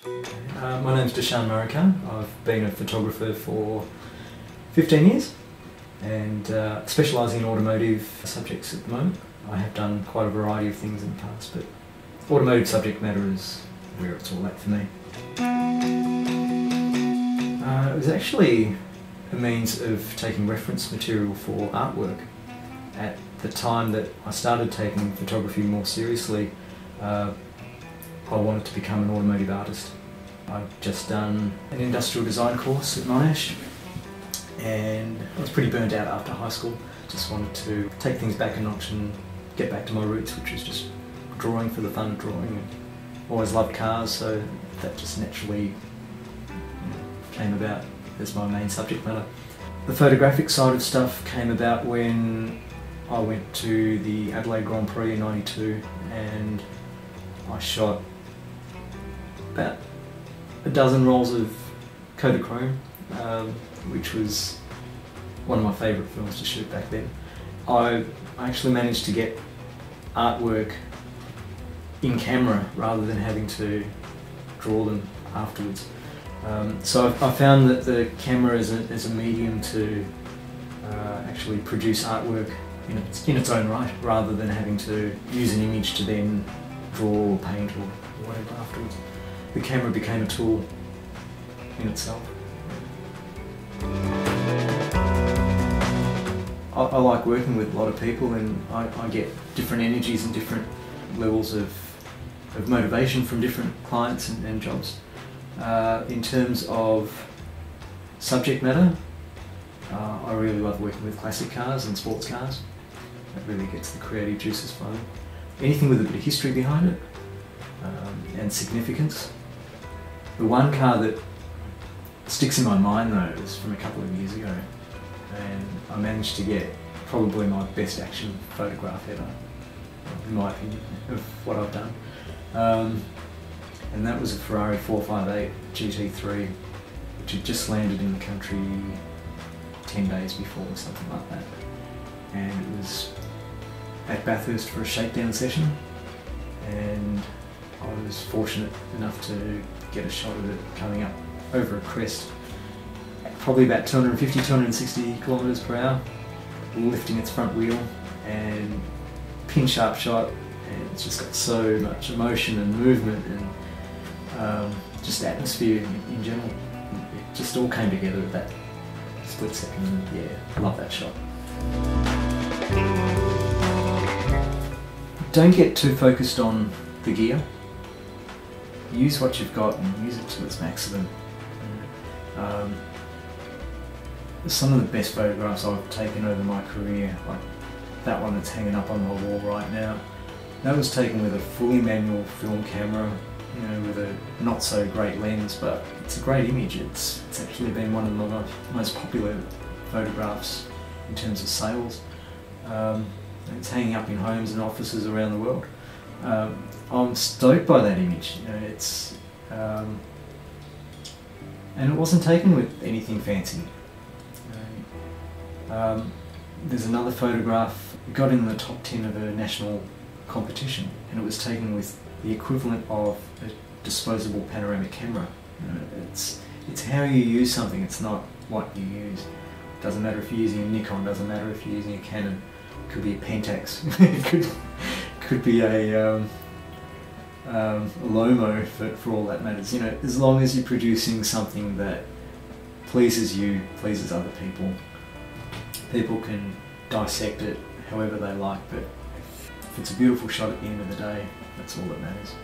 My name's Dishan Marikar. I've been a photographer for 15 years and specialising in automotive subjects at the moment. I have done quite a variety of things in the past, but automotive subject matter is where it's all at for me. It was actually a means of taking reference material for artwork. At the time that I started taking photography more seriously, I wanted to become an automotive artist. I'd just done an industrial design course at Monash and I was pretty burnt out after high school. Just wanted to take things back a notch and get back to my roots, which was just drawing for the fun of drawing. Always loved cars, so that just naturally came about as my main subject matter. The photographic side of stuff came about when I went to the Adelaide Grand Prix in '92 and I shot about a dozen rolls of Kodachrome, which was one of my favourite films to shoot back then. I actually managed to get artwork in camera rather than having to draw them afterwards. So I found that the camera is a medium to actually produce artwork in its own right, rather than having to use an image to then draw or paint or whatever afterwards. The camera became a tool in itself. I like working with a lot of people, and I get different energies and different levels of motivation from different clients and jobs. In terms of subject matter, I really love working with classic cars and sports cars. That really gets the creative juices flowing. Anything with a bit of history behind it and significance. The one car that sticks in my mind though is from a couple of years ago, and I managed to get probably my best action photograph ever, in my opinion, of what I've done. And that was a Ferrari 458 GT3, which had just landed in the country 10 days before or something like that. And it was at Bathurst for a shakedown session, and I was fortunate enough to get a shot of it coming up over a crest, probably about 250, 260 kilometres per hour, lifting its front wheel, and pin sharp shot, and it's just got so much emotion and movement and just atmosphere in general. It just all came together at that split second, and yeah, I love that shot. Don't get too focused on the gear. Use what you've got and use it to its maximum. Some of the best photographs I've taken over my career, like that one that's hanging up on my wall right now, that was taken with a fully manual film camera, you know, with a not so great lens, but it's a great image. It's actually been one of the most popular photographs in terms of sales. It's hanging up in homes and offices around the world. I'm stoked by that image. You know, and it wasn't taken with anything fancy. There's another photograph, it got in the top 10 of a national competition, and it was taken with the equivalent of a disposable panoramic camera. You know, it's how you use something, it's not what you use. Doesn't matter if you're using a Nikon, doesn't matter if you're using a Canon. It could be a Pentax, it could be a Lomo for all that matters. You know, as long as you're producing something that pleases you, pleases other people. People can dissect it however they like, but if it's a beautiful shot at the end of the day, that's all that matters.